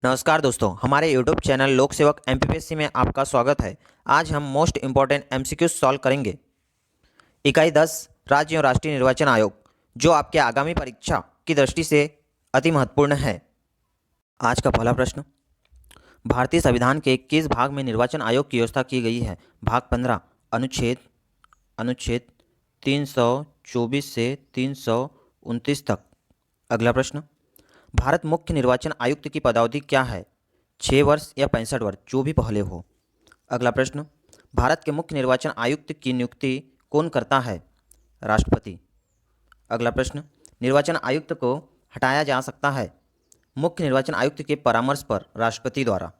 नमस्कार दोस्तों, हमारे YouTube चैनल लोक सेवक एमपीपीएससी में आपका स्वागत है। आज हम मोस्ट इम्पॉर्टेंट एमसीक्यू सॉल्व करेंगे। इकाई 10 राज्य और राष्ट्रीय निर्वाचन आयोग, जो आपके आगामी परीक्षा की दृष्टि से अति महत्वपूर्ण है। आज का पहला प्रश्न, भारतीय संविधान के किस भाग में निर्वाचन आयोग की व्यवस्था की गई है? भाग 15, अनुच्छेद अनुच्छेद 324 से 329 तक। अगला प्रश्न, भारत मुख्य निर्वाचन आयुक्त की पदावधि क्या है? 6 वर्ष या 65 वर्ष, जो भी पहले हो। अगला प्रश्न, भारत के मुख्य निर्वाचन आयुक्त की नियुक्ति कौन करता है? राष्ट्रपति। अगला प्रश्न, निर्वाचन आयुक्त को हटाया जा सकता है मुख्य निर्वाचन आयुक्त के परामर्श पर राष्ट्रपति द्वारा।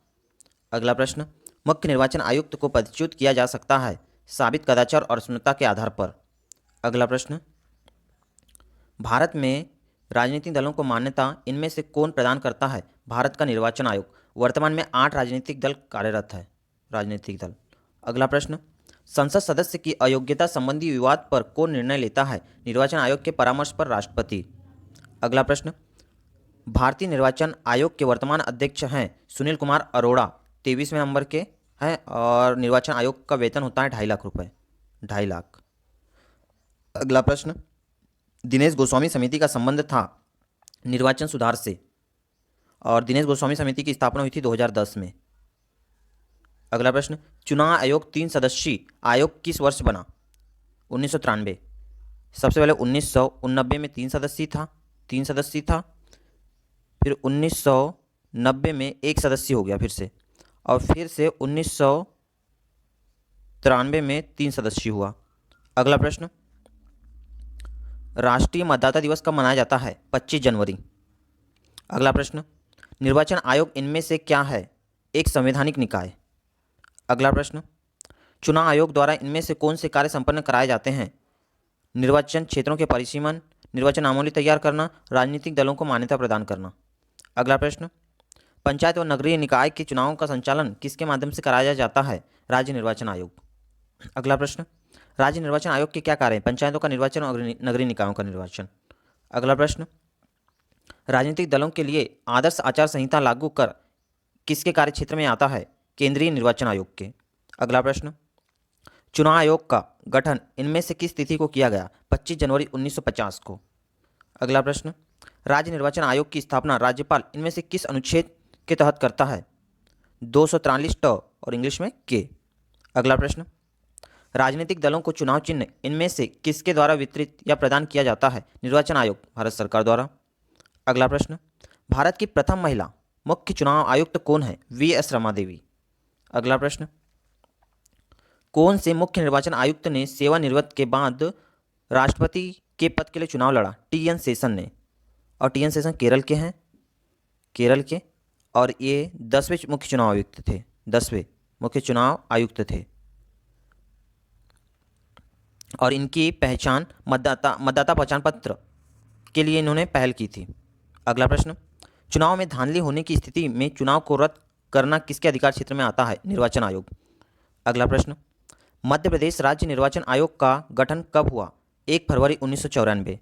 अगला प्रश्न, मुख्य निर्वाचन आयुक्त को पदच्युत किया जा सकता है साबित कदाचार और शून्यता के आधार पर। अगला प्रश्न, भारत में राजनीतिक दलों को मान्यता इनमें से कौन प्रदान करता है? भारत का निर्वाचन आयोग। वर्तमान में 8 राजनीतिक दल कार्यरत है। राजनीतिक दल। अगला प्रश्न, संसद सदस्य की अयोग्यता संबंधी विवाद पर कौन निर्णय लेता है? निर्वाचन आयोग के परामर्श पर राष्ट्रपति। अगला प्रश्न, भारतीय निर्वाचन आयोग के वर्तमान अध्यक्ष हैं सुनील कुमार अरोड़ा, 23वें नंबर के हैं और निर्वाचन आयोग का वेतन होता है 2.5 लाख रुपए। 2.5 लाख। अगला प्रश्न, दिनेश गोस्वामी समिति का संबंध था निर्वाचन सुधार से और दिनेश गोस्वामी समिति की स्थापना हुई थी 2010 में। अगला प्रश्न, चुनाव आयोग 3 सदस्यीय आयोग किस वर्ष बना? 1993। सबसे पहले 1989 में 3 सदस्यीय था, फिर 1990 में 1 सदस्य हो गया फिर से, और फिर से 1993 में 3 सदस्य हुआ। अगला प्रश्न, राष्ट्रीय मतदाता दिवस कब मनाया जाता है? 25 जनवरी। अगला प्रश्न, निर्वाचन आयोग इनमें से क्या है? एक संवैधानिक निकाय। अगला प्रश्न, चुनाव आयोग द्वारा इनमें से कौन से कार्य संपन्न कराए जाते हैं? निर्वाचन क्षेत्रों के परिसीमन, निर्वाचन नामावली तैयार करना, राजनीतिक दलों को मान्यता प्रदान करना। अगला प्रश्न, पंचायत व नगरीय निकाय के चुनावों का संचालन किसके माध्यम से कराया जाता है? राज्य निर्वाचन आयोग। अगला प्रश्न, राज्य निर्वाचन आयोग के क्या कार्य हैं? पंचायतों का निर्वाचन और नगरीय निकायों का निर्वाचन। अगला प्रश्न, राजनीतिक दलों के लिए आदर्श आचार संहिता लागू कर किसके कार्य क्षेत्र में आता है? केंद्रीय निर्वाचन आयोग के। अगला प्रश्न, चुनाव आयोग का गठन इनमें से किस तिथि को किया गया? 25 जनवरी 1950 को। अगला प्रश्न, राज्य निर्वाचन आयोग की स्थापना राज्यपाल इनमें से किस अनुच्छेद के तहत करता है? 243 ट और इंग्लिश में के। अगला प्रश्न, राजनीतिक दलों को चुनाव चिन्ह इनमें से किसके द्वारा वितरित या प्रदान किया जाता है? निर्वाचन आयोग, भारत सरकार द्वारा। अगला प्रश्न, भारत की प्रथम महिला मुख्य चुनाव आयुक्त कौन है? वी.एस. रमा देवी। अगला प्रश्न, कौन से मुख्य निर्वाचन आयुक्त ने सेवानिवृत्त के बाद राष्ट्रपति के पद के लिए चुनाव लड़ा? टी.एन. शेषन ने, और टी.एन. शेषन केरल के हैं, केरल के, और ये 10वें मुख्य चुनाव आयुक्त थे। 10वें मुख्य चुनाव आयुक्त थे और इनकी पहचान मतदाता पहचान पत्र के लिए इन्होंने पहल की थी। अगला प्रश्न, चुनाव में धांधली होने की स्थिति में चुनाव को रद्द करना किसके अधिकार क्षेत्र में आता है? निर्वाचन आयोग। अगला प्रश्न, मध्य प्रदेश राज्य निर्वाचन आयोग का गठन कब हुआ? 1 फरवरी 1994।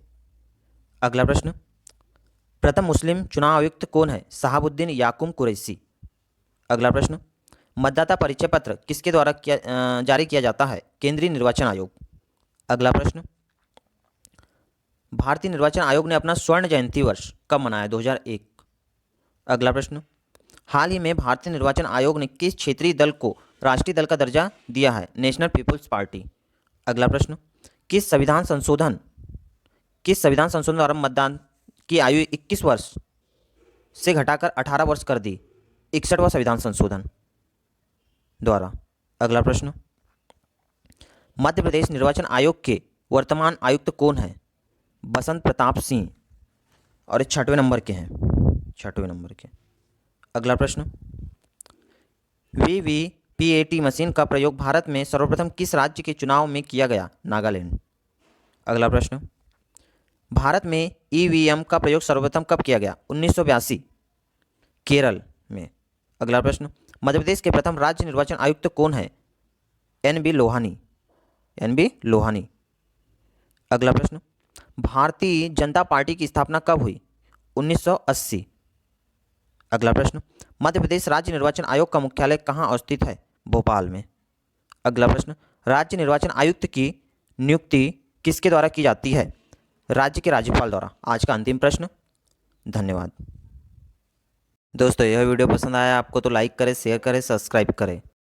अगला प्रश्न, प्रथम मुस्लिम चुनाव आयुक्त कौन है? शहाबुद्दीन याकूब कुरैशी। अगला प्रश्न, मतदाता परिचय पत्र किसके द्वारा जारी किया जाता है? केंद्रीय निर्वाचन आयोग। अगला प्रश्न, भारतीय निर्वाचन आयोग ने अपना स्वर्ण जयंती वर्ष कब मनाया? 2001। अगला प्रश्न, हाल ही में भारतीय निर्वाचन आयोग ने किस क्षेत्रीय दल को राष्ट्रीय दल का दर्जा दिया है? National people's party. अगला प्रश्न, किस संविधान संशोधन द्वारा मतदान की आयु 21 वर्ष से घटाकर 18 वर्ष कर दी? 61वां संविधान संशोधन द्वारा। अगला प्रश्न, मध्य प्रदेश निर्वाचन आयोग के वर्तमान आयुक्त कौन है? बसंत प्रताप सिंह, और 6वें नंबर के हैं, 6वें नंबर के। अगला प्रश्न, वीवीपीएटी मशीन का प्रयोग भारत में सर्वप्रथम किस राज्य के चुनाव में किया गया? नागालैंड। अगला प्रश्न, भारत में ईवीएम का प्रयोग सर्वप्रथम कब किया गया? 1982, केरल में। अगला प्रश्न, मध्य प्रदेश के प्रथम राज्य निर्वाचन आयुक्त कौन है? एन.बी. लोहानी। अगला प्रश्न, भारतीय जनता पार्टी की स्थापना कब हुई? 1980। अगला प्रश्न, मध्य प्रदेश राज्य निर्वाचन आयोग का मुख्यालय कहाँ अवस्थित है? भोपाल में। अगला प्रश्न, राज्य निर्वाचन आयुक्त की नियुक्ति किसके द्वारा की जाती है? राज्य के राज्यपाल द्वारा। आज का अंतिम प्रश्न। धन्यवाद दोस्तों, यह वीडियो पसंद आया आपको तो लाइक करें, शेयर करें, सब्सक्राइब करें।